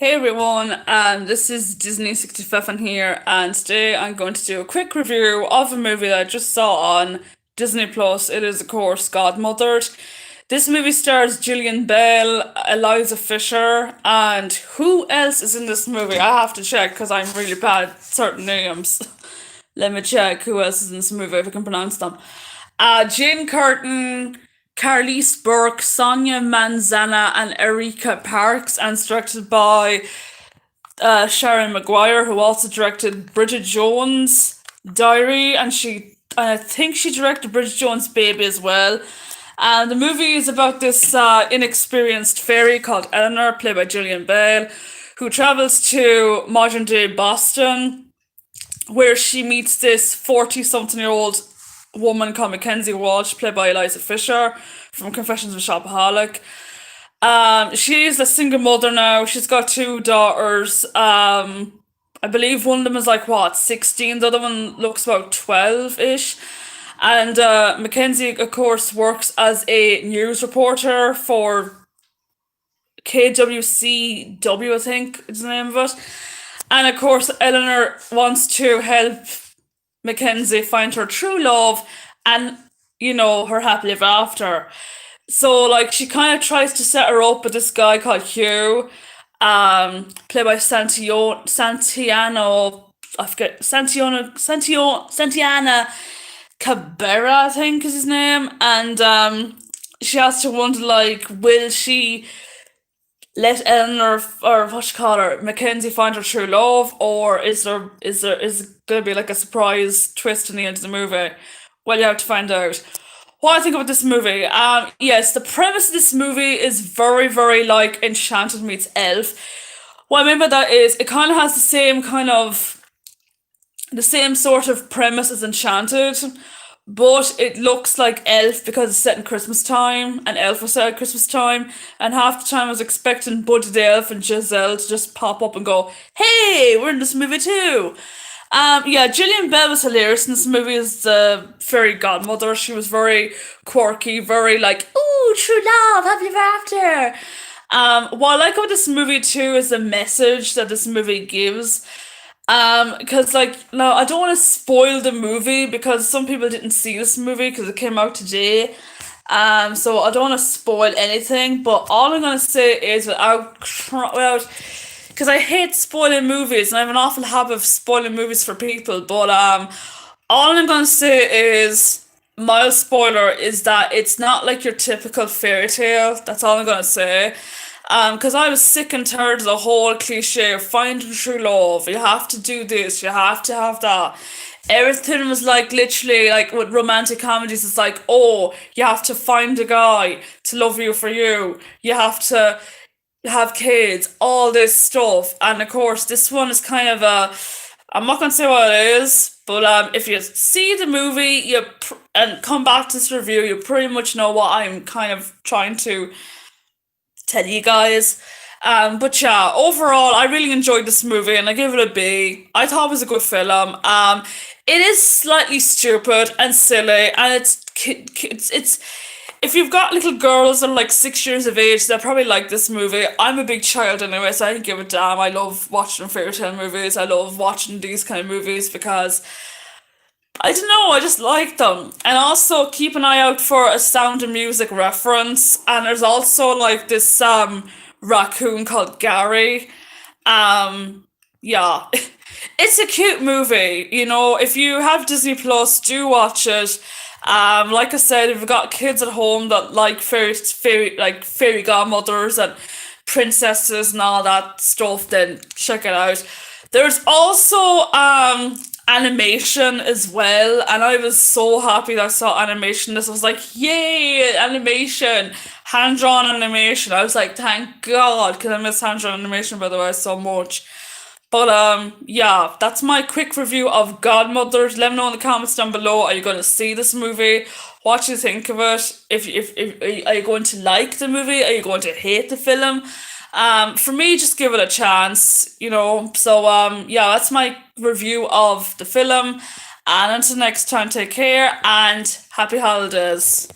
Hey everyone, this is Disney 65 here, and today I'm going to do a quick review of a movie that I just saw on Disney Plus. It is, of course, Godmothered. This movie stars Gillian Bell, Eliza Fisher, and who else is in this movie? I have to check because I'm really bad at certain names. Let me check who else is in this movie if I can pronounce them. Jane Curtin, Carlise Burke, Sonia Manzana, and Erika Parks, and it's directed by Sharon Maguire, who also directed Bridget Jones' Diary, and I think she directed Bridget Jones' Baby as well. And the movie is about this inexperienced fairy called Eleanor, played by Gillian Bell, who travels to modern day Boston where she meets this 40 something year old woman called Mackenzie Walsh, played by Eliza Fisher from Confessions of a Shopaholic. She's a single mother now. She's got two daughters. I believe one of them is like what, 16, the other one looks about 12 ish. And Mackenzie, of course, works as a news reporter for KWCW, I think is the name of it. And of course, Eleanor wants to help Mackenzie find her true love and, her happily ever after. So, like, she kind of tries to set her up with this guy called Hugh, played by Santiano, I forget, Santiana Cabrera, I think is his name. And she has to wonder, like, will she let Eleanor or what you call her Mackenzie find her true love, or is it gonna be like a surprise twist in the end of the movie? Well, you have to find out. What I think about this movie, yes, the premise of this movie is very like Enchanted meets Elf. What I mean by that is it kind of has the same sort of premise as Enchanted, but it looks like Elf because it's set in Christmas time, and Elf was set at Christmas time, and half the time I was expecting Buddy the Elf and Giselle to just pop up and go, "Hey, we're in this movie too." Yeah, Gillian Bell was hilarious in this movie as the fairy godmother. She was very quirky, very like, "Ooh, true love, happily ever after." What I like about this movie too is the message that this movie gives. Because like, no, I don't want to spoil the movie because some people didn't see this movie because it came out today. So I don't want to spoil anything, but all I'm gonna say is because I hate spoiling movies and I have an awful habit of spoiling movies for people. But all I'm gonna say is mild spoiler is that it's not like your typical fairy tale. That's all I'm gonna say. Because I was sick and tired of the whole cliche of finding true love. You have to do this, you have to have that. Everything was like literally like with romantic comedies, it's like, oh, you have to find a guy to love you for you. You have to have kids, all this stuff. And of course, this one is kind of I'm not gonna say what it is, but if you see the movie, and come back to this review, you pretty much know what I'm kind of trying to tell you guys. But yeah, overall, I really enjoyed this movie and I give it a B. I thought it was a good film. It is slightly stupid and silly, and it's if you've got little girls that are like 6 years of age, they'll probably like this movie. I'm a big child anyway, so I don't give a damn. I love watching fairy tale movies. I love watching these kind of movies because I don't know, I just like them. And also keep an eye out for a Sound of Music reference. And there's also like this raccoon called Gary. Yeah. It's a cute movie, if you have Disney Plus, do watch it. Like I said, if you've got kids at home that like fairy godmothers and princesses and all that stuff, then check it out. There's also animation as well, and I was so happy that I saw animation. This was like, yay, animation, hand drawn animation. I was like, thank God, because I miss hand drawn animation by the way so much. But yeah, that's my quick review of Godmothers. Let me know in the comments down below. Are you going to see this movie? What do you think of it? If are you going to like the movie? Are you going to hate the film? For me, just give it a chance. So yeah, that's my review of the film. And until next time, take care and happy holidays.